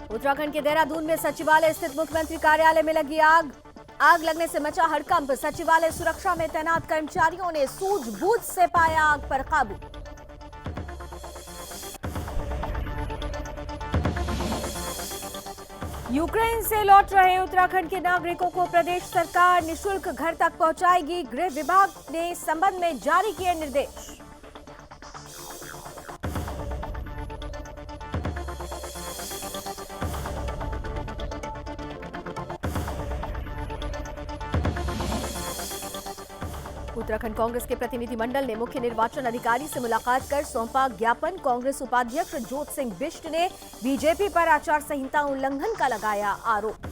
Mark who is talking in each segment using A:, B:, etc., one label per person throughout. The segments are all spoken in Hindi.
A: उत्तराखंड के देहरादून में सचिवालय स्थित मुख्यमंत्री कार्यालय में लगी आग। आग लगने से मचा हड़कंप। सचिवालय सुरक्षा में तैनात कर्मचारियों ने सूझबूझ से पाया आग पर काबू। यूक्रेन से लौट रहे उत्तराखंड के नागरिकों को प्रदेश सरकार निःशुल्क घर तक पहुंचाएगी। गृह विभाग ने इस संबंध में जारी किए निर्देश। उत्तराखंड कांग्रेस के प्रतिनिधिमंडल ने मुख्य निर्वाचन अधिकारी से मुलाकात कर सौंपा ज्ञापन। कांग्रेस उपाध्यक्ष ज्योत सिंह बिष्ट ने बीजेपी पर आचार संहिता उल्लंघन का लगाया आरोप।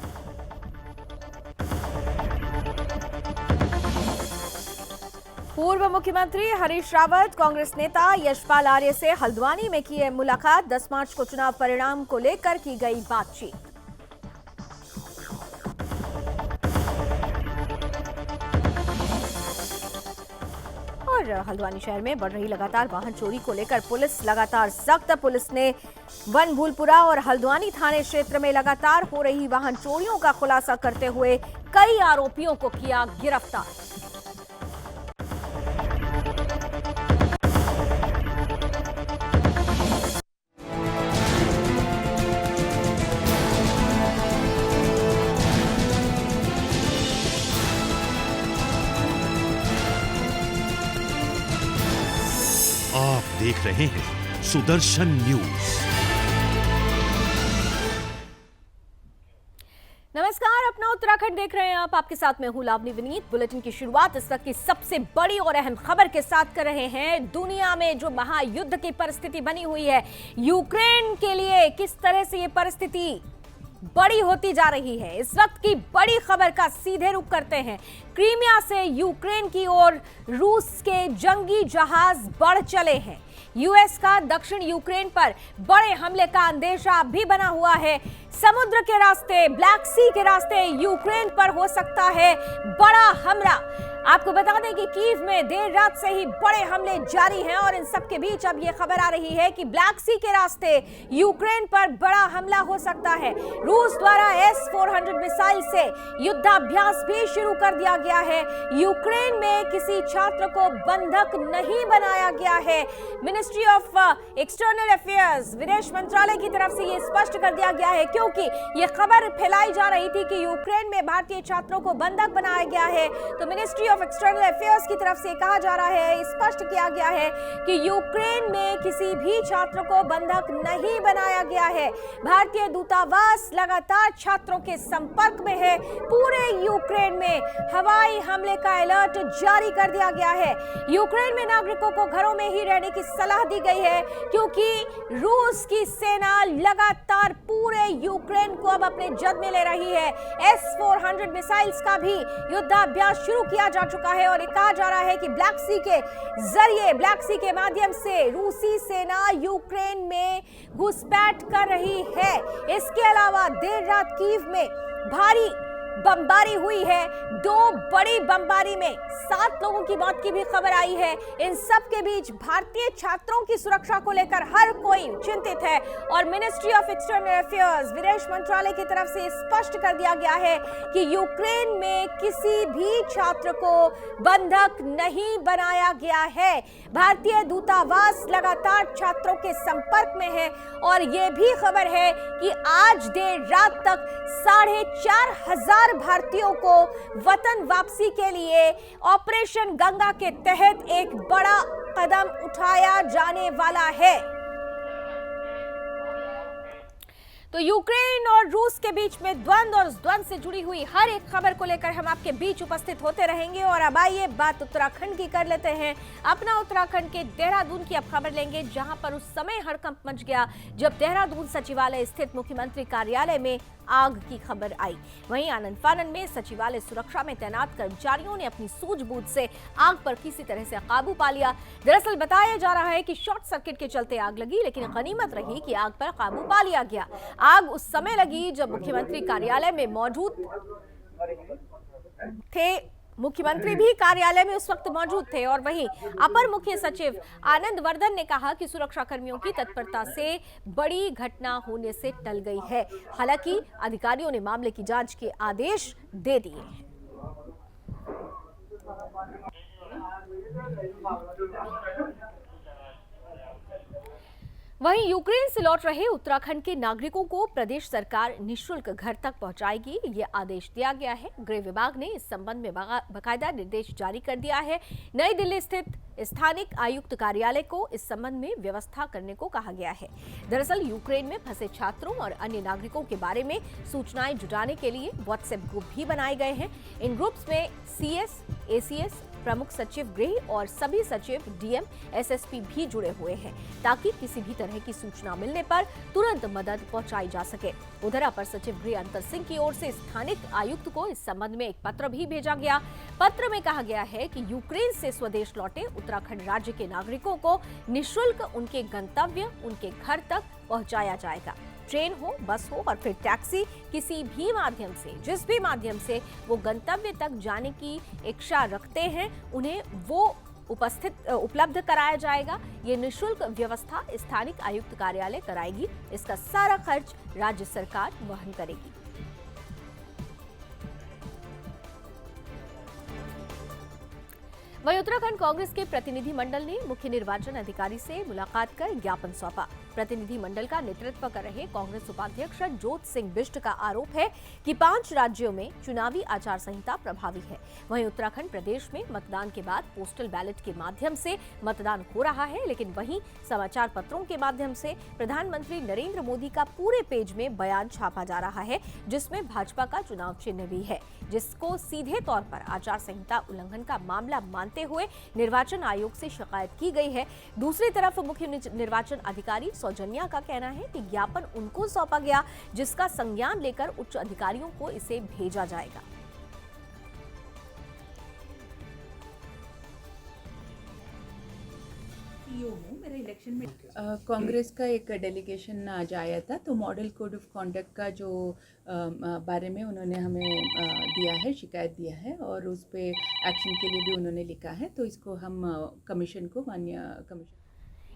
A: पूर्व मुख्यमंत्री हरीश रावत कांग्रेस नेता यशपाल आर्य से हल्द्वानी में किए मुलाकात। 10 मार्च को चुनाव परिणाम को लेकर की गई बातचीत। और हल्द्वानी शहर में बढ़ रही लगातार वाहन चोरी को लेकर पुलिस लगातार सख्त। पुलिस ने वन भूलपुरा और हल्द्वानी थाने क्षेत्र में लगातार हो रही वाहन चोरियों का खुलासा करते हुए कई आरोपियों को किया गिरफ्तार।
B: आप देख रहे हैं सुदर्शन न्यूज।
A: नमस्कार, अपना उत्तराखंड देख रहे हैं आप। आपके साथ मैं हूं लावनी विनीत। बुलेटिन की शुरुआत इस वक्त की सबसे बड़ी और अहम खबर के साथ कर रहे हैं। दुनिया में जो महायुद्ध की परिस्थिति बनी हुई है, यूक्रेन के लिए किस तरह से ये परिस्थिति बड़ी होती जा रही है, इस वक्त की बड़ी खबर का सीधे रुख करते हैं। क्रीमिया से यूक्रेन की ओर रूस के जंगी जहाज बढ़ चले हैं। यूएस का दक्षिण यूक्रेन पर बड़े हमले का अंदेशा भी बना हुआ है। समुद्र के रास्ते, ब्लैक सी के रास्ते यूक्रेन पर हो सकता है बड़ा हमला। आपको बता दें कि कीव में देर रात से ही बड़े हमले जारी हैं और इन सब के बीच अब यह खबर आ रही है कि ब्लैक सी के रास्ते यूक्रेन पर बड़ा हमला हो सकता है। रूस द्वारा S-400 मिसाइल से युद्धाभ्यास भी शुरू कर दिया गया है। यूक्रेन में किसी छात्र को बंधक नहीं बनाया गया है। मिनिस्ट्री ऑफ एक्सटर्नल अफेयर्स, विदेश मंत्रालय की तरफ से यह स्पष्ट कर दिया गया है, क्योंकि यह खबर फैलाई जा रही थी कि यूक्रेन में भारतीय छात्रों को बंधक बनाया गया है। तो मिनिस्ट्री ऑफ एक्सटर्नल अफेयर्स की तरफ से कहा जा रहा है, स्पष्ट किया गया है कि यूक्रेन में किसी भी छात्र को बंधक नहीं बनाया गया है। भारतीय दूतावास लगातार छात्रों के संपर्क में है। पूरे यूक्रेन में हवाई हमले का अलर्ट जारी कर दिया गया है। यूक्रेन में नागरिकों को घरों में ही रहने की सलाह दी गई है, क्योंकि रूस की सेना लगातार पूरे यूक्रेन को अब अपने जद में ले रही है। S-400 मिसाइल्स का भी युद्धाभ्यास शुरू किया जा चुका है और कहा जा रहा है कि ब्लैक सी के जरिए, ब्लैक सी के माध्यम से रूसी सेना यूक्रेन में घुसपैठ कर रही है। इसके अलावा देर रात कीव में भारी बमबारी हुई है। 2 बड़ी बमबारी में 7 लोगों की मौत की भी खबर आई है। इन सब के बीच भारतीय छात्रों की सुरक्षा को लेकर हर कोई चिंतित है और मिनिस्ट्री ऑफ एक्सटर्नल अफेयर्स, विदेश मंत्रालय की तरफ से स्पष्ट कर दिया गया है कि यूक्रेन में किसी भी छात्र को बंधक नहीं बनाया गया है। भारतीय दूतावास लगातार छात्रों के संपर्क में है और यह भी खबर है कि आज देर रात तक 4,500 भारतीयों को वतन वापसी के लिए ऑपरेशन गंगा के तहत एक बड़ा कदम उठाया जाने वाला है। तो यूक्रेन और रूस के बीच में द्वंद्व और उस द्वंद्व से जुड़ी हुई हर एक खबर को लेकर हम आपके बीच उपस्थित होते रहेंगे। और अब आइए बात उत्तराखंड की कर लेते हैं। अपना उत्तराखंड के देहरादून की अब खबर लेंगे, जहां पर उस समय हड़कंप मच गया जब देहरादून सचिवालय स्थित मुख्यमंत्री कार्यालय में आग की खबर आई। वहीं आनंद फानन में सचिवालय सुरक्षा में तैनात कर्मचारियों ने अपनी सूझबूझ से आग पर किसी तरह से काबू पा लिया। दरअसल बताया जा रहा है कि शॉर्ट सर्किट के चलते आग लगी, लेकिन गनीमत रही कि आग पर काबू पा लिया गया। आग उस समय लगी जब मुख्यमंत्री कार्यालय में मौजूद थे मुख्यमंत्री भी कार्यालय में उस वक्त मौजूद थे और वहीं अपर मुख्य सचिव आनंद वर्धन ने कहा कि सुरक्षा कर्मियों की तत्परता से बड़ी घटना होने से टल गई है। हालांकि अधिकारियों ने मामले की जांच के आदेश दे दिए हैं। वहीं यूक्रेन से लौट रहे उत्तराखंड के नागरिकों को प्रदेश सरकार निःशुल्क घर तक पहुंचाएगी, ये आदेश दिया गया है। गृह विभाग ने इस संबंध में बाकायदा निर्देश जारी कर दिया है। नई दिल्ली स्थित स्थानिक आयुक्त कार्यालय को इस संबंध में व्यवस्था करने को कहा गया है। दरअसल यूक्रेन में फंसे छात्रों और अन्य नागरिकों के बारे में सूचनाएं जुटाने के लिए व्हाट्सएप ग्रुप भी बनाए गए हैं। इन ग्रुप्स में सीएस, एसीएस, प्रमुख सचिव गृह और सभी सचिव, डीएम, एसएसपी भी जुड़े हुए हैं ताकि किसी भी तरह की सूचना मिलने पर तुरंत मदद पहुंचाई जा सके। उधर अपर सचिव गृह अंतर सिंह की ओर से स्थानिक आयुक्त को इस संबंध में एक पत्र भी भेजा गया। पत्र में कहा गया है कि यूक्रेन से स्वदेश लौटे उत्तराखंड राज्य के नागरिकों को निःशुल्क उनके गंतव्य, उनके घर तक पहुंचाया जाएगा। ट्रेन हो, बस हो और फिर टैक्सी, किसी भी माध्यम से, जिस भी माध्यम से वो गंतव्य तक जाने की इच्छा रखते हैं, उन्हें वो उपलब्ध कराया जाएगा। ये निःशुल्क व्यवस्था स्थानिक आयुक्त कार्यालय कराएगी। इसका सारा खर्च राज्य सरकार वहन करेगी। वहीं उत्तराखंड कांग्रेस के प्रतिनिधि मंडल ने मुख्य निर्वाचन अधिकारी से मुलाकात कर ज्ञापन सौंपा। प्रतिनिधि मंडल का नेतृत्व कर रहे कांग्रेस उपाध्यक्ष जोत सिंह बिष्ट का आरोप है कि 5 राज्यों में चुनावी आचार संहिता प्रभावी है। वहीं उत्तराखंड प्रदेश में मतदान के बाद पोस्टल बैलेट के माध्यम से मतदान हो रहा है, लेकिन वहीं समाचार पत्रों के माध्यम से प्रधानमंत्री नरेंद्र मोदी का पूरे पेज में बयान छापा जा रहा है, जिसमें भाजपा का चुनाव चिन्ह भी है, जिसको सीधे तौर पर आचार संहिता उल्लंघन का मामला मानते हुए निर्वाचन आयोग से शिकायत की गई है। दूसरी तरफ मुख्य निर्वाचन अधिकारी सौजन्या का कहना है कि ज्ञापन उनको सौंपा गया, जिसका संज्ञान लेकर उच्च अधिकारियों को इसे भेजा जाएगा।
C: मेरा इलेक्शन में कांग्रेस का एक डेलीगेशन आज आया था, तो मॉडल कोड ऑफ कॉन्डक्ट का जो बारे में उन्होंने हमें दिया है, शिकायत दिया है और उस पे एक्शन के लिए भी उन्होंने लिखा है, तो इसको हम कमीशन को माननीय कमीशन।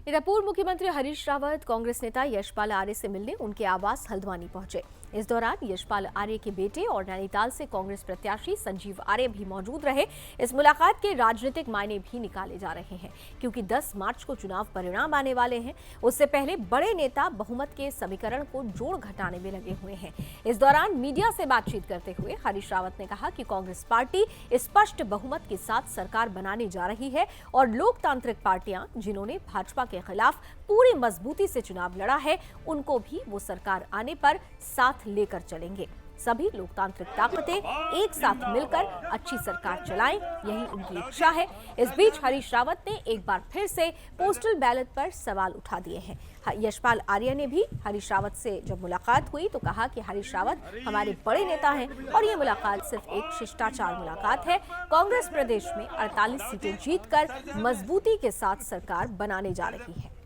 A: इधर पूर्व मुख्यमंत्री हरीश रावत कांग्रेस नेता यशपाल आर्य से मिलने उनके आवास हल्द्वानी पहुंचे। इस दौरान यशपाल आर्य के बेटे और नैनीताल से कांग्रेस प्रत्याशी संजीव आर्य भी मौजूद रहे। इस मुलाकात के राजनीतिक मायने भी निकाले जा रहे हैं, क्योंकि 10 मार्च को चुनाव परिणाम आने वाले हैं। उससे पहले बड़े नेता बहुमत के समीकरण को जोड़ घटाने में लगे हुए हैं। इस दौरान मीडिया से बातचीत करते हुए हरीश रावत ने कहा कि कांग्रेस पार्टी स्पष्ट बहुमत के साथ सरकार बनाने जा रही है और लोकतांत्रिक पार्टियां जिन्होंने भाजपा के खिलाफ पूरी मजबूती से चुनाव लड़ा है, उनको भी वो सरकार आने पर साथ लेकर चलेंगे। सभी लोकतांत्रिक ताकतें एक साथ मिलकर अच्छी सरकार चलाएं, यही उनकी इच्छा है। इस बीच हरीश रावत ने एक बार फिर से पोस्टल बैलेट पर सवाल उठा दिए हैं। यशपाल आर्य ने भी हरीश रावत से जब मुलाकात हुई तो कहा कि हरीश रावत हमारे बड़े नेता हैं और ये मुलाकात सिर्फ एक शिष्टाचार मुलाकात है। कांग्रेस प्रदेश में 48 सीटें जीतकर मजबूती के साथ सरकार बनाने जा रही है।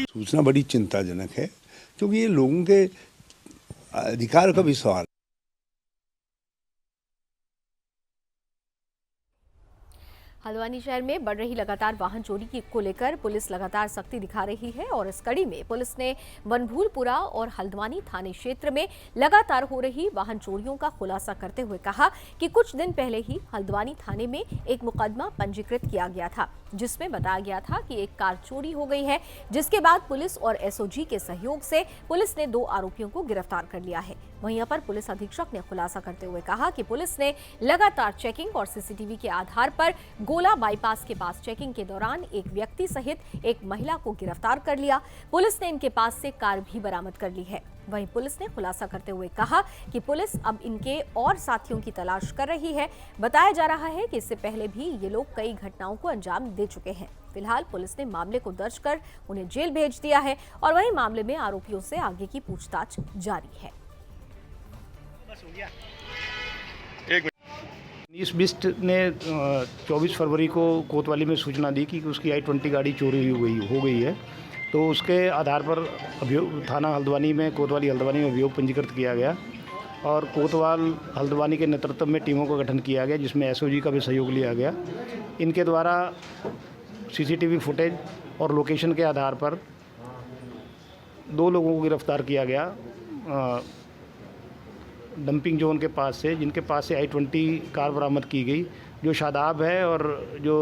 D: सूचना बड़ी चिंताजनक है, क्योंकि ये लोगों के अधिकार का भी सवाल।
A: हल्द्वानी शहर में बढ़ रही लगातार वाहन चोरी को लेकर पुलिस लगातार सख्ती दिखा रही है और इस कड़ी में पुलिस ने बनभूलपुरा और हल्द्वानी थाने क्षेत्र में लगातार हो रही वाहन चोरियों का खुलासा करते हुए कहा कि कुछ दिन पहले ही हल्द्वानी थाने में एक मुकदमा पंजीकृत किया गया था, जिसमें बताया गया था कि एक कार चोरी हो गई है, जिसके बाद पुलिस और एसओजी के सहयोग से पुलिस ने 2 आरोपियों को गिरफ्तार कर लिया है। वहीं पर पुलिस अधीक्षक ने खुलासा करते हुए कहा कि पुलिस ने लगातार चेकिंग और सीसीटीवी के आधार पर गोला बाईपास के पास चेकिंग के दौरान एक व्यक्ति सहित एक महिला को गिरफ्तार कर लिया। पुलिस ने इनके पास से कार भी बरामद कर ली है। वहीं पुलिस ने खुलासा करते हुए कहा कि पुलिस अब इनके और साथियों की तलाश कर रही है। बताया जा रहा है कि इससे पहले भी ये लोग कई घटनाओं को अंजाम दे चुके हैं। फिलहाल पुलिस ने मामले को दर्ज कर उन्हें जेल भेज दिया है और वहीं मामले में आरोपियों से आगे की पूछताछ जारी है।
E: मनीष बिष्ट ने 24 फरवरी को कोतवाली में सूचना दी कि उसकी i20 गाड़ी चोरी हो गई है। तो उसके आधार पर अभियोग थाना हल्द्वानी में कोतवाली हल्द्वानी में अभियोग पंजीकृत किया गया और कोतवाल हल्द्वानी के नेतृत्व में टीमों का गठन किया गया, जिसमें एसओजी का भी सहयोग लिया गया। इनके द्वारा सीसीटीवी फुटेज और लोकेशन के आधार पर 2 लोगों को गिरफ्तार किया गया डंपिंग जोन के पास से, जिनके पास से i20 कार बरामद की गई, जो शादाब है और जो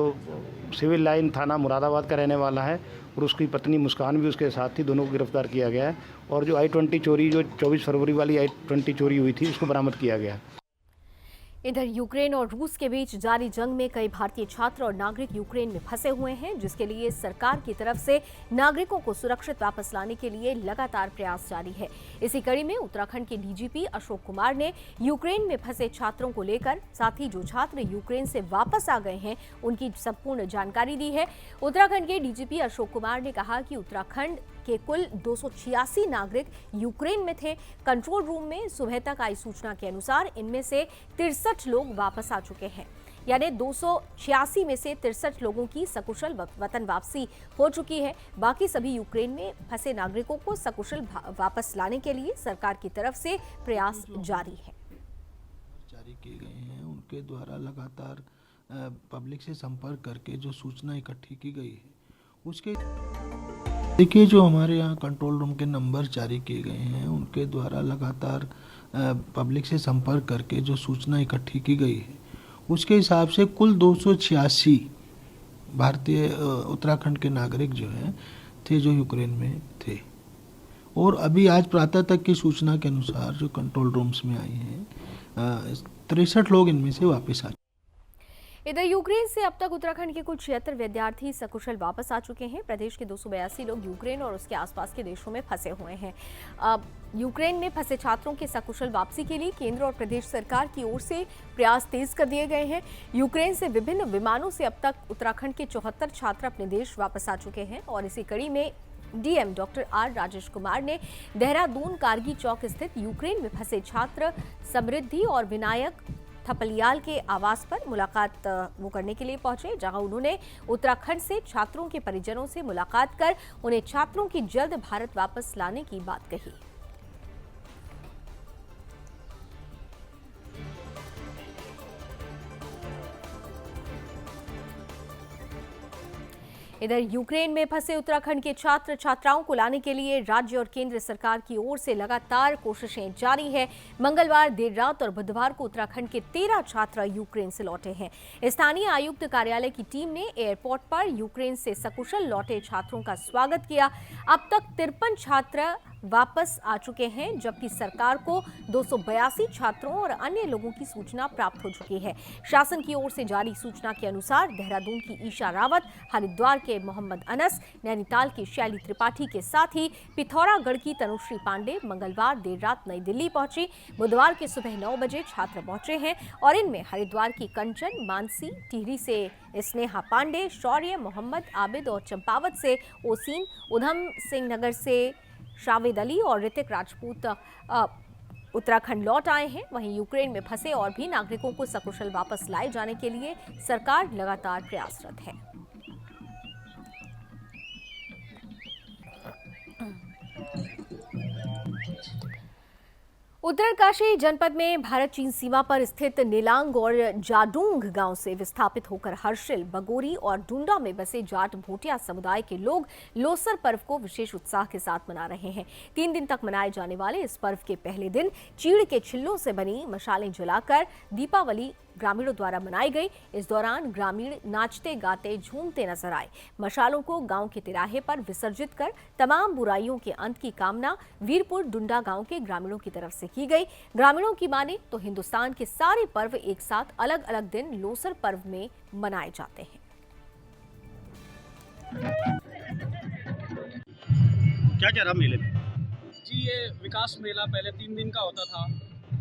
E: सिविल लाइन थाना मुरादाबाद का रहने वाला है और उसकी पत्नी मुस्कान भी उसके साथ थी। दोनों को गिरफ्तार किया गया है और जो i20 चोरी, जो 24 फरवरी वाली i20 चोरी हुई थी, उसको बरामद किया गया।
A: इधर यूक्रेन और रूस के बीच जारी जंग में कई भारतीय छात्र और नागरिक यूक्रेन में फंसे हुए हैं, जिसके लिए सरकार की तरफ से नागरिकों को सुरक्षित वापस लाने के लिए लगातार प्रयास जारी है। इसी कड़ी में उत्तराखंड के डीजीपी अशोक कुमार ने यूक्रेन में फंसे छात्रों को लेकर, साथ ही जो छात्र यूक्रेन से वापस आ गए हैं उनकी संपूर्ण जानकारी दी है। उत्तराखंड के डीजीपी अशोक कुमार ने कहा कि उत्तराखंड के कुल 286 नागरिक यूक्रेन में थे। कंट्रोल रूम में सुबह तक आई सूचना के अनुसार इनमें से 63 लोग वापस आ चुके हैं, यानी 286 में से 63 लोगों की सकुशल वतन वापसी हो चुकी है। बाकी सभी यूक्रेन में फंसे नागरिकों को सकुशल वापस लाने के लिए सरकार की तरफ से प्रयास जारी है।
F: जारी किए गए हैं, उनके द्वारा लगातार पब्लिक से संपर्क करके जो सूचना इकट्ठी की गई है उसके देखिए, जो हमारे यहाँ कंट्रोल रूम के नंबर जारी किए गए हैं उनके द्वारा लगातार पब्लिक से संपर्क करके जो सूचना इकट्ठी की गई है उसके हिसाब से कुल 286 भारतीय उत्तराखंड के नागरिक जो हैं थे, जो यूक्रेन में थे। और अभी आज प्रातः तक की सूचना के अनुसार जो कंट्रोल रूम्स में आई हैं 63 लोग इनमें से वापस आ।
A: इधर यूक्रेन से अब तक उत्तराखंड के कुल 76 विद्यार्थी सकुशल वापस आ चुके हैं। प्रदेश के 282 लोग यूक्रेन और उसके आसपास के देशों में फंसे हुए हैं। यूक्रेन में फंसे छात्रों के सकुशल वापसी के लिए केंद्र और प्रदेश सरकार की ओर से प्रयास तेज कर दिए गए हैं। यूक्रेन से विभिन्न विमानों से अब तक उत्तराखंड के 74 छात्र अपने देश वापस आ चुके हैं और इसी कड़ी में DM doctor R Rajesh Kumar ने देहरादून कारगी चौक स्थित यूक्रेन में फंसे छात्र समृद्धि और विनायक थपलियाल के आवास पर मुलाकात वो करने के लिए पहुंचे, जहां उन्होंने उत्तराखंड से छात्रों के परिजनों से मुलाकात कर उन्हें छात्रों की जल्द भारत वापस लाने की बात कही। इधर यूक्रेन में फंसे उत्तराखंड के छात्र छात्राओं को लाने के लिए राज्य और केंद्र सरकार की ओर से लगातार कोशिशें जारी है। मंगलवार देर रात और बुधवार को उत्तराखंड के 13 छात्र यूक्रेन से लौटे हैं। स्थानीय आयुक्त कार्यालय की टीम ने एयरपोर्ट पर यूक्रेन से सकुशल लौटे छात्रों का स्वागत किया। अब तक 53 छात्र वापस आ चुके हैं, जबकि सरकार को 282 छात्रों और अन्य लोगों की सूचना प्राप्त हो चुकी है। शासन की ओर से जारी सूचना के अनुसार देहरादून की ईशा रावत, हरिद्वार के मोहम्मद अनस, नैनीताल की शैली त्रिपाठी के साथ ही पिथौरागढ़ की तनुश्री पांडे मंगलवार देर रात नई दिल्ली पहुंची। बुधवार के सुबह 9 बजे छात्र पहुंचे हैं और इनमें हरिद्वार की कंचन, मानसी, टिहरी से स्नेहा पांडे, शौर्य, मोहम्मद आबिद और चंपावत से ओसीन, उधम सिंह नगर से शावेद अली और ऋतिक राजपूत उत्तराखंड लौट आए हैं। वहीं यूक्रेन में फंसे और भी नागरिकों को सकुशल वापस लाए जाने के लिए सरकार लगातार प्रयासरत है। उत्तरकाशी जनपद में भारत चीन सीमा पर स्थित निलांग और जाडूंग गांव से विस्थापित होकर हर्षिल, बगोरी और डुंडा में बसे जाट भोटिया समुदाय के लोग लोसर पर्व को विशेष उत्साह के साथ मना रहे हैं। 3 दिन तक मनाए जाने वाले इस पर्व के पहले दिन चीड़ के छिल्लों से बनी मशालें जलाकर दीपावली ग्रामीणों द्वारा मनाई गई। इस दौरान ग्रामीण नाचते गाते झूमते नजर आए। मशालों को गांव के तिराहे पर विसर्जित कर तमाम बुराइयों के अंत की कामना वीरपुर डुंडा गांव के ग्रामीणों की तरफ से की गई। ग्रामीणों की माने तो हिंदुस्तान के सारे पर्व एक साथ अलग अलग दिन लोसर पर्व में मनाए जाते हैं।
E: क्या क्या रहा मेले में?
G: जी, ये विकास मेला पहले 3 दिन का होता था।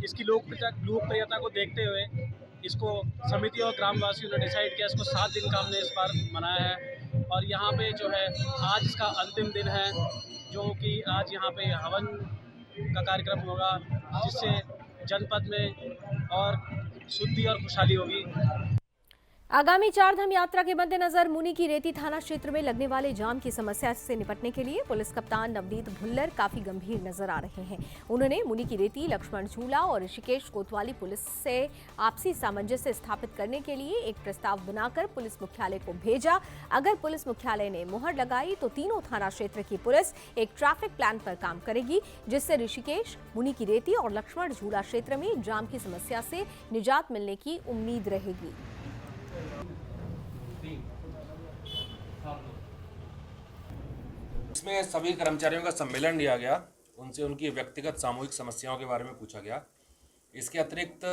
G: इसकी लोकप्रियता को देखते हुए इसको समिति और ग्रामवासियों ने डिसाइड किया, इसको 7 दिन का हमने इस बार मनाया है। और यहाँ पे जो है आज इसका अंतिम दिन है, जो कि आज यहाँ पे हवन का कार्यक्रम होगा, जिससे जनपद में और शुद्धि और खुशहाली होगी।
A: आगामी चारधाम यात्रा के मद्देनजर मुनि की रेती थाना क्षेत्र में लगने वाले जाम की समस्या से निपटने के लिए पुलिस कप्तान नवनीत भुल्लर काफी गंभीर नजर आ रहे हैं। उन्होंने मुनि की रेती, लक्ष्मण झूला और ऋषिकेश कोतवाली पुलिस से आपसी सामंजस्य स्थापित करने के लिए एक प्रस्ताव बनाकर पुलिस मुख्यालय को भेजा। अगर पुलिस मुख्यालय ने मुहर लगाई तो तीनों थाना क्षेत्र की पुलिस एक ट्रैफिक प्लान पर काम करेगी, जिससे ऋषिकेश, मुनि की रेती और लक्ष्मण झूला क्षेत्र में जाम की समस्या से निजात मिलने की उम्मीद रहेगी।
H: इसमें सभी कर्मचारियों का सम्मेलन लिया गया, उनसे उनकी व्यक्तिगत सामूहिक समस्याओं के बारे में पूछा गया। इसके अतिरिक्त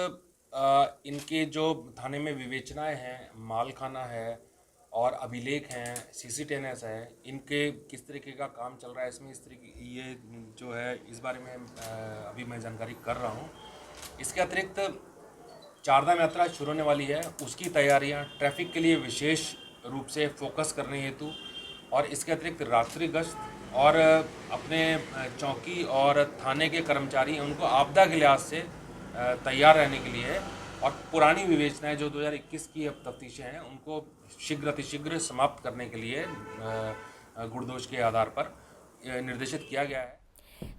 H: इनके जो थाने में विवेचनाएं हैं, मालखाना है और अभिलेख हैं, CCTNS है, इनके किस तरीके का काम चल रहा है इसमें, इस तरीके ये जो है इस बारे में अभी मैं जानकारी कर रहा हूँ। इसके अतिरिक्त चारधाम यात्रा शुरू होने वाली है, उसकी तैयारियाँ ट्रैफिक के लिए विशेष रूप से फोकस करने हेतु और इसके अतिरिक्त रात्रि गश्त और अपने चौकी और थाने के कर्मचारी उनको आपदा के लिहाज से तैयार रहने के लिए और पुरानी विवेचनाएं जो 2021 की अब तफ्तीशें हैं उनको शीघ्र अतिशीघ्र समाप्त करने के लिए गुणदोष के आधार पर निर्देशित किया गया है।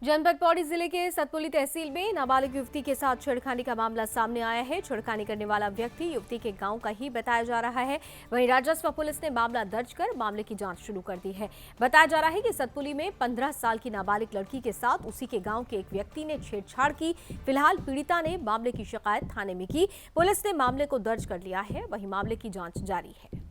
A: जनपद पौड़ी जिले के सतपुली तहसील में नाबालिग युवती के साथ छेड़खानी का मामला सामने आया है। छेड़खानी करने वाला व्यक्ति युवती के गांव का ही बताया जा रहा है। वहीं राजस्व पुलिस ने मामला दर्ज कर मामले की जांच शुरू कर दी है। बताया जा रहा है कि सतपुली में 15 साल की नाबालिग लड़की के साथ उसी के गांव के एक व्यक्ति ने छेड़छाड़ की। फिलहाल पीड़िता ने मामले की शिकायत थाने में की। पुलिस ने मामले को दर्ज कर लिया है, वहीं मामले की जांच जारी है।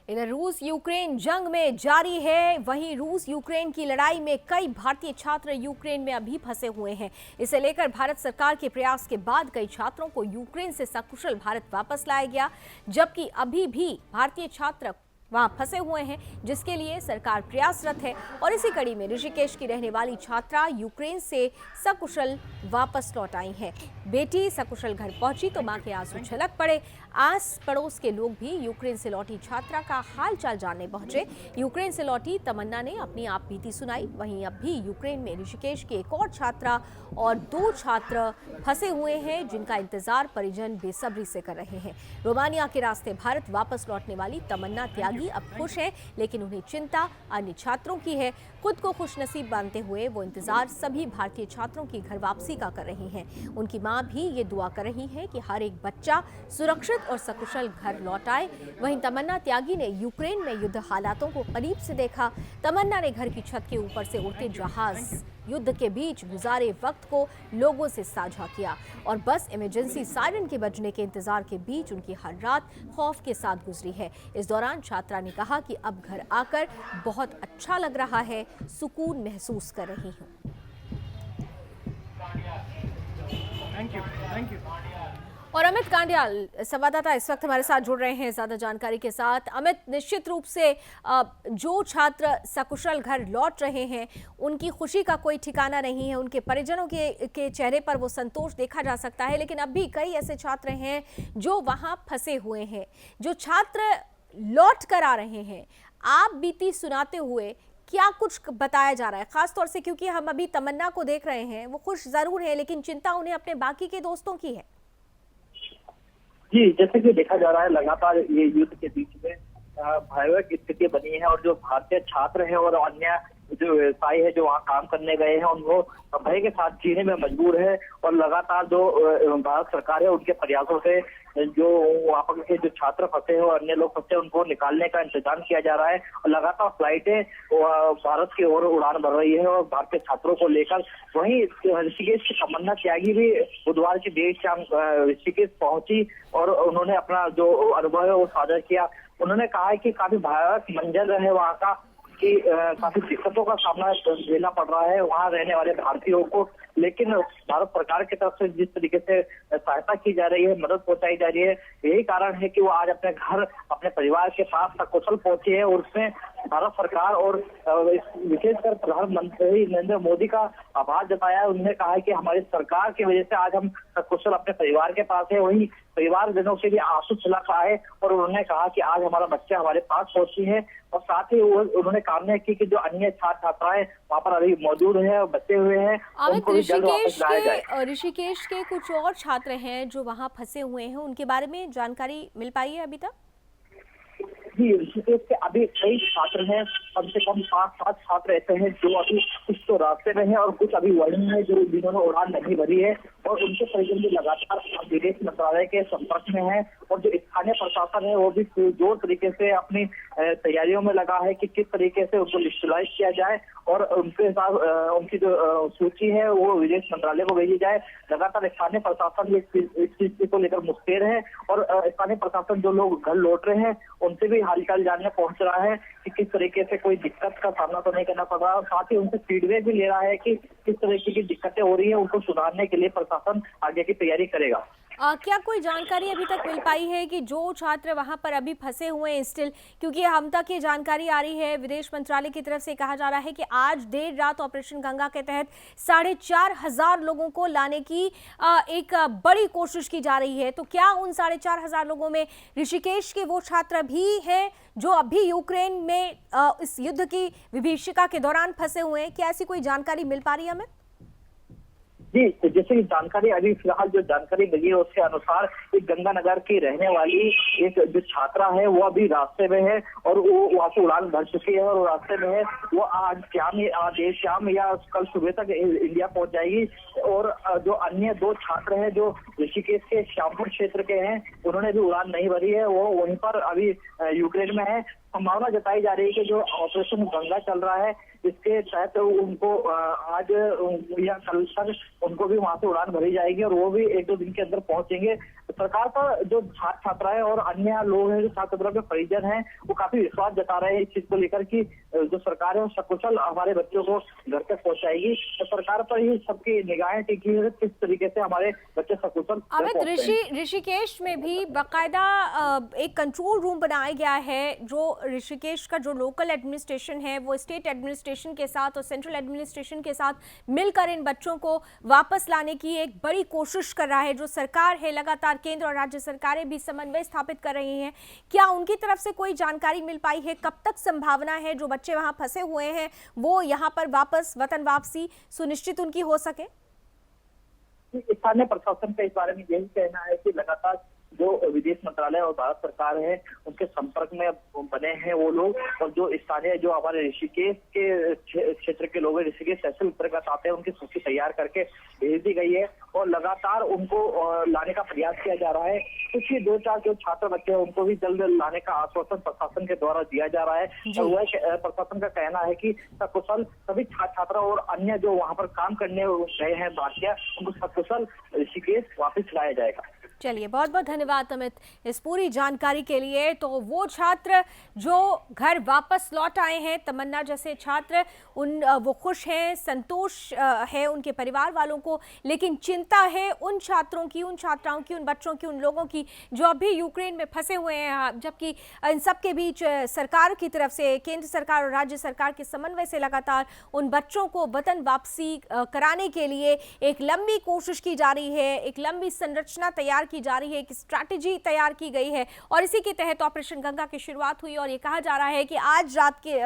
A: इधर रूस यूक्रेन जंग में जारी है। वहीं रूस यूक्रेन की लड़ाई में कई भारतीय छात्र यूक्रेन में अभी फंसे हुए हैं। इसे लेकर भारत सरकार के प्रयास के बाद कई छात्रों को यूक्रेन से सकुशल भारत वापस लाया गया, जबकि अभी भी भारतीय छात्र वहां फंसे हुए हैं, जिसके लिए सरकार प्रयासरत है। और इसी कड़ी में ऋषिकेश की रहने वाली छात्रा यूक्रेन से सकुशल वापस लौट आई हैं। बेटी सकुशल घर पहुंची तो मां के आंसू छलक पड़े। आस पड़ोस के लोग भी यूक्रेन से लौटी छात्रा का हाल चाल जानने पहुंचे। यूक्रेन से लौटी तमन्ना ने अपनी आप बीती सुनाई। वहीं अब भी यूक्रेन में ऋषिकेश की एक और छात्रा और 2 छात्र फंसे हुए हैं, जिनका इंतजार परिजन बेसब्री से कर रहे हैं। रोमानिया के रास्ते भारत वापस लौटने वाली तमन्ना त्यागी अब खुश है, लेकिन उन्हें चिंता अन्य छात्रों की है। खुद को खुशनसीब मानते हुए वो इंतजार सभी भारतीय छात्रों की घर वापसी का कर रही हैं। उनकी मां भी ये दुआ कर रही है कि हर एक बच्चा सुरक्षित और सकुशल घर लौट आए। वहीं तमन्ना त्यागी ने यूक्रेन में युद्ध हालातों को करीब से देखा। तमन्ना ने घर की छत के ऊपर से उड़ते जहाज युद्ध के बीच गुजारे वक्त को लोगों से साझा किया और बस इमरजेंसी सायरन के बजने के इंतजार के बीच उनकी हर रात खौफ के साथ गुजरी है। इस दौरान छात्रा ने कहा कि अब घर आकर बहुत अच्छा लग रहा है, सुकून महसूस कर रही हूँ। Thank you. और अमित कांडियाल संवाददाता इस वक्त हमारे साथ जुड़ रहे हैं ज्यादा जानकारी के साथ। अमित, निश्चित रूप से जो छात्र सकुशल घर लौट रहे हैं उनकी खुशी का कोई ठिकाना नहीं है। उनके परिजनों के चेहरे पर वो संतोष देखा जा सकता है, लेकिन अब भी कई ऐसे छात्र हैं जो वहां फंसे हुए हैं। जो छात्र लौट कर आ रहे हैं, आप बीती सुनाते हुए क्या कुछ बताया जा रहा है, खासतौर से क्योंकि हम अभी तमन्ना को देख रहे हैं, वो खुश जरूर है लेकिन चिंता उन्हें अपने बाकी के दोस्तों की है।
I: जी, जैसे कि देखा जा रहा है लगातार ये युद्ध के बीच में भयावह स्थिति बनी है और जो भारतीय छात्र हैं और अन्य जो व्यवसायी है जो वहाँ काम करने गए हैं उनको भय के साथ जीने में मजबूर है। और लगातार जो भारत सरकार है उनके प्रयासों से जो वहाँ के जो छात्र फंसे हैं और अन्य लोग फंसे उनको निकालने का इंतजाम किया जा रहा है और लगातार फ्लाइटें भारत की ओर उड़ान भर रही है और भारतीय छात्रों को लेकर। वहीं ऋषिकेश की तमन्ना त्यागी भी बुधवार की देर शाम ऋषिकेश पहुंची और उन्होंने अपना जो अनुभव है वो साझा किया। उन्होंने कहा है कि काफी भयावह मंजर है वहाँ का, कि काफी दिक्कतों का सामना झेलना पड़ रहा है वहाँ रहने वाले भारतीयों को, लेकिन भारत सरकार की तरफ से जिस तरीके से सहायता की जा रही है, मदद पहुंचाई जा रही है, यही कारण है कि वो आज अपने घर अपने परिवार के पास सकुशल पहुंचे हैं और उसमें भारत सरकार और विशेषकर प्रधानमंत्री नरेंद्र मोदी का आभार जताया है। उन्होंने कहा है कि हमारी सरकार की वजह से आज हम सकुशल अपने परिवार के पास है। वहीं परिवारजनों से भी आंसू छलका है और उन्होंने कहा कि आज हमारा बच्चा हमारे पास पहुंची है। और साथ ही उन्होंने कामना की कि जो अन्य छात्र छात्राएं वहाँ पर अभी मौजूद है और बचे हुए हैं, उनको भी जल्द वापस लाया जाए।
A: ऋषिकेश के कुछ और छात्र हैं जो वहाँ फंसे हुए हैं, उनके बारे में जानकारी मिल पाई है अभी तक?
I: जी, ऋषिकेश के अभी कई छात्र हैं, कम से कम 5-7 छात्र ऐसे हैं जो अभी कुछ तो रास्ते में हैं और कुछ अभी वर्णन है जो जिन्होंने उड़ान नहीं भरी है और उनके परिजन भी लगातार विदेश मंत्रालय के संपर्क में है। और जो स्थानीय प्रशासन है वो भी जोर तरीके से अपनी तैयारियों में लगा है कि किस तरीके से उनको लिस्टलाइज किया जाए और उनके साथ उनकी जो सूची है वो विदेश मंत्रालय को भेजी जाए। लगातार स्थानीय प्रशासन इस चीज को लेकर मुस्तैद है और स्थानीय प्रशासन जो लोग घर लौट रहे हैं उनसे भी हालचाल जानने पहुंच रहा है कि किस तरीके से कोई दिक्कत का सामना तो नहीं करना पड़ रहा है। साथ ही उनसे फीडबैक भी ले रहा है कि किस तरीके की दिक्कतें हो रही है, उनको सुधारने के लिए प्रशासन आगे की तैयारी करेगा।
A: क्या कोई जानकारी अभी तक मिल पाई है कि जो छात्र वहां पर अभी फंसे हुए हैं स्टिल, क्योंकि हम तक ये जानकारी आ रही है विदेश मंत्रालय की तरफ से कहा जा रहा है कि आज देर रात ऑपरेशन गंगा के तहत 4,500 लोगों को लाने की एक बड़ी कोशिश की जा रही है। तो क्या उन 4,500 लोगों में ऋषिकेश के वो छात्र भी हैं जो अभी यूक्रेन में इस युद्ध की विभीषिका के दौरान फंसे हुए हैं? क्या ऐसी कोई जानकारी मिल पा रही है हमें?
I: जी, जैसे कि जानकारी अभी फिलहाल जो जानकारी मिली है उसके अनुसार एक गंगानगर की रहने वाली एक जो छात्रा है वो अभी रास्ते में है और वो वहाँ से उड़ान भर चुकी है और रास्ते में है। वो आज देर शाम या कल सुबह तक इंडिया पहुंच जाएगी। और जो अन्य 2 छात्र हैं जो ऋषिकेश के श्यामपुर क्षेत्र के हैं उन्होंने भी उड़ान नहीं भरी है, वो वहीं पर अभी यूक्रेन में है। संभावना जताई जा रही है कि जो ऑपरेशन गंगा चल रहा है इसके तहत उनको आज या कल तक उनको भी वहां से उड़ान भरी जाएगी और वो भी 1-2 दिन के अंदर पहुंचेंगे। सरकार पर जो छात्र छात्राएं और अन्य लोग हैं जो छात्र छात्राओं के परिजन हैं वो काफी विश्वास जता रहे हैं इस चीज को लेकर कि जो सरकार है वो सकुशल हमारे बच्चों को घर तक पहुंचाएगी। तो सरकार पर ही सबकी निगाहें टिकी है किस तरीके से हमारे बच्चे सकुशल।
A: अमित, ऋषिकेश में भी बाकायदा एक कंट्रोल रूम बनाया गया है जो ऋषिकेश का जो लोकल एडमिनिस्ट्रेशन है वो स्टेट एडमिनिस्ट्रेशन के साथ और सेंट्रल एडमिनिस्ट्रेशन के साथ मिलकर इन बच्चों को वापस लाने की एक बड़ी कोशिश कर रहा है। जो सरकार है लगातार केंद्र और राज्य सरकारें भी समन्वय स्थापित कर रही हैं। क्या उनकी तरफ से कोई जानकारी मिल पाई है? कब तक संभावना है जो बच्चे वहां फंसे हुए हैं वो यहाँ पर वापस वतन वापसी सुनिश्चित उनकी हो सके?
I: स्थानीय प्रशासन का इस बारे में यही कहना है कि लगातार जो विदेश मंत्रालय और भारत सरकार है उनके संपर्क में बने हैं वो लोग और जो स्थानीय जो हमारे ऋषिकेश के क्षेत्र के लोग हैं, ऋषिकेश तहसील अंतर्गत आते हैं, उनकी सूची तैयार करके भेज दी गई है और लगातार उनको लाने का प्रयास किया जा रहा है। कुछ ही 2-4 जो छात्र बच्चे हैं उनको भी जल्द लाने का आश्वासन प्रशासन के द्वारा दिया जा रहा है और वह प्रशासन का कहना है कि सकुशल सभी छात्र छात्रा और अन्य जो वहाँ पर काम करने गए हैं भारतीय उनको सकुशल ऋषिकेश वापस लाया जाएगा।
A: चलिए, बहुत बहुत धन्यवाद अमित इस पूरी जानकारी के लिए। तो वो छात्र जो घर वापस लौट आए हैं, तमन्ना जैसे छात्र, वो खुश हैं, संतोष है उनके परिवार वालों को, लेकिन चिंता है उन छात्रों की, उन छात्राओं की, उन बच्चों की, उन लोगों की जो अभी यूक्रेन में फंसे हुए हैं। जबकि इन सब के बीच सरकार की तरफ से, केंद्र सरकार और राज्य सरकार के समन्वय से लगातार उन बच्चों को वतन वापसी कराने के लिए एक लंबी कोशिश की जा रही है, एक लंबी संरचना तैयार की जा रही है, एक स्ट्रैटेजी तैयार की गई है और इसी के तहत ऑपरेशन गंगा की शुरुआत हुई। और ये कहा जा रहा है कि आज रात के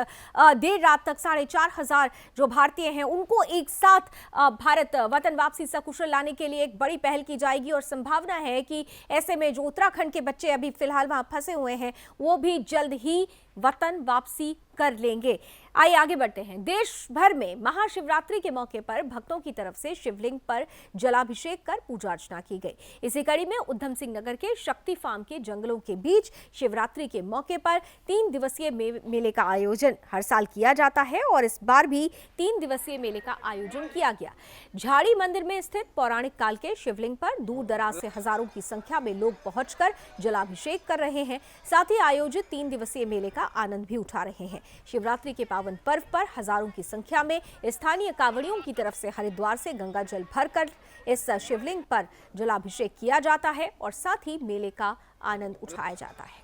A: देर रात तक 4,500 जो भारतीय हैं उनको एक साथ भारत वतन वापसी सकुशल लाने के लिए एक बड़ी पहल की जाएगी और संभावना है कि ऐसे में जो उत्तराखंड के बच्चे अभी फिलहाल वहां फंसे हुए हैं वो भी जल्द ही वतन वापसी कर लेंगे। आइए आगे बढ़ते हैं। देश भर में महाशिवरात्रि के मौके पर भक्तों की तरफ से शिवलिंग पर जलाभिषेक कर पूजा अर्चना की गई। इसी कड़ी में उधम सिंह नगर के शक्ति फार्म के जंगलों के बीच शिवरात्रि के मौके पर 3 दिवसीय मेले का आयोजन हर साल किया जाता है और इस बार भी 3 दिवसीय मेले का आयोजन किया गया। झाड़ी मंदिर में स्थित पौराणिक काल के शिवलिंग पर दूर दराज से हजारों की संख्या में लोग पहुंचकर जलाभिषेक कर रहे हैं। साथ ही आयोजित 3 दिवसीय मेले का आनंद भी उठा रहे हैं। शिवरात्रि के पावन पर्व पर हजारों की संख्या में स्थानीय कांवड़ियों की तरफ से हरिद्वार से गंगा जल भरकर इस शिवलिंग पर जलाभिषेक किया जाता है और साथ ही मेले का आनंद उठाया जाता है।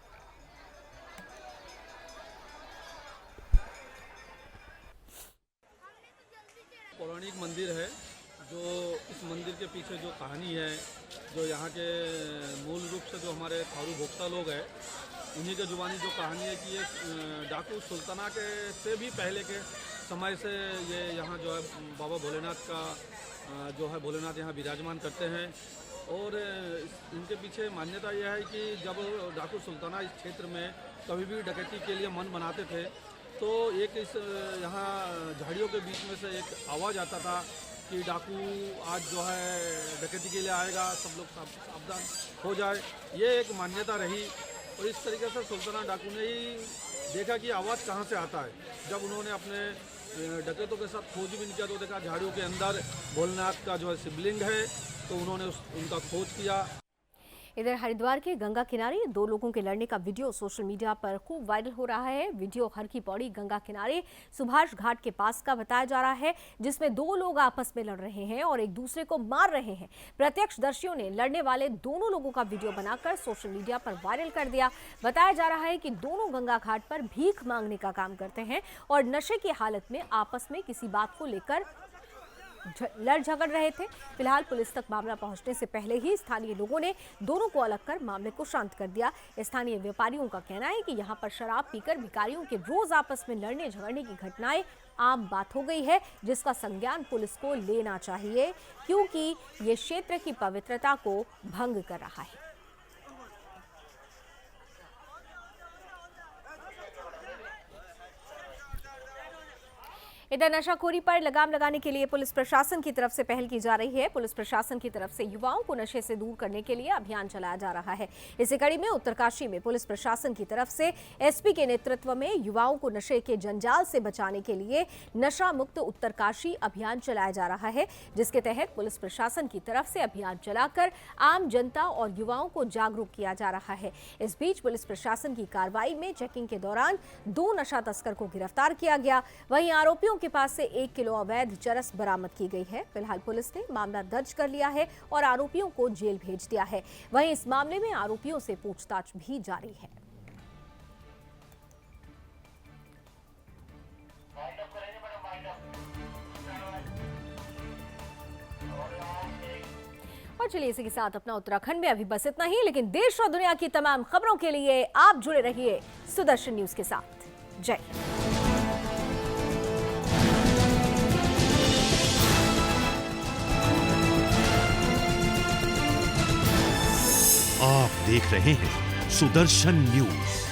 J: पौराणिक मंदिर है, जो इस मंदिर के पीछे जो कहानी है, जो यहाँ के मूल रूप से जो हमारे थारू भोक्ता लोग हैं, उन्हीं के जुबानी जो कहानी है कि ये डाकू सुल्ताना के से भी पहले के समय से ये यहाँ जो है बाबा भोलेनाथ का जो है भोलेनाथ यहाँ विराजमान करते हैं। और इनके पीछे मान्यता यह है कि जब डाकू सुल्ताना इस क्षेत्र में कभी भी डकैती के लिए मन बनाते थे तो एक इस यहाँ झाड़ियों के बीच में से एक आवाज़ आता था कि डाकू आज जो है डकैती के लिए आएगा, सब लोग सावधान हो जाए। ये एक मान्यता रही और इस तरीके से सुल्ताना डाकू ने ही देखा कि आवाज़ कहाँ से आता है। जब उन्होंने अपने डकैतों के साथ खोजबीन किया तो देखा झाड़ियों के अंदर भोलेनाथ का जो है शिवलिंग है, तो उन्होंने उनका खोज किया।
A: इधर हरिद्वार के गंगा किनारे दो लोगों के लड़ने का वीडियो सोशल मीडिया पर खूब वायरल हो रहा है। वीडियो हर की पौड़ी गंगा किनारे सुभाष घाट के पास का बताया जा रहा है, जिसमें दो लोग आपस में लड़ रहे हैं और एक दूसरे को मार रहे हैं। प्रत्यक्षदर्शियों ने लड़ने वाले दोनों लोगों का वीडियो बनाकर सोशल मीडिया पर वायरल कर दिया। बताया जा रहा है कि दोनों गंगा घाट पर भीख मांगने का काम करते हैं और नशे की हालत में आपस में किसी बात को लेकर लड़ झगड़ रहे थे। फिलहाल पुलिस तक मामला पहुंचने से पहले ही स्थानीय लोगों ने दोनों को अलग कर मामले को शांत कर दिया। स्थानीय व्यापारियों का कहना है कि यहां पर शराब पीकर भिखारियों के रोज आपस में लड़ने झगड़ने की घटनाएं आम बात हो गई है, जिसका संज्ञान पुलिस को लेना चाहिए, क्योंकि ये क्षेत्र की पवित्रता को भंग कर रहा है। इधर नशाखोरी पर लगाम लगाने के लिए पुलिस प्रशासन की तरफ से पहल की जा रही है। पुलिस प्रशासन की तरफ से युवाओं को नशे से दूर करने के लिए अभियान चलाया जा रहा है। इसी कड़ी में उत्तरकाशी में पुलिस प्रशासन की तरफ से एसपी के नेतृत्व में युवाओं को नशे के जंजाल से बचाने के लिए नशा मुक्त उत्तरकाशी अभियान चलाया जा रहा है, जिसके तहत पुलिस प्रशासन की तरफ से अभियान चलाकर आम जनता और युवाओं को जागरूक किया जा रहा है। इस बीच पुलिस प्रशासन की कार्रवाई में चेकिंग के दौरान 2 नशा तस्कर को गिरफ्तार किया गया। वहीं आरोपियों के पास से 1 किलो अवैध चरस बरामद की गई है। फिलहाल पुलिस ने मामला दर्ज कर लिया है और आरोपियों को जेल भेज दिया है। वहीं इस मामले में आरोपियों से पूछताछ भी जारी है। और चलिए इसी के साथ अपना उत्तराखंड में अभी बस इतना ही, लेकिन देश और दुनिया की तमाम खबरों के लिए आप जुड़े रहिए सुदर्शन न्यूज के साथ। जय हिंद।
B: आप देख रहे हैं सुदर्शन न्यूज।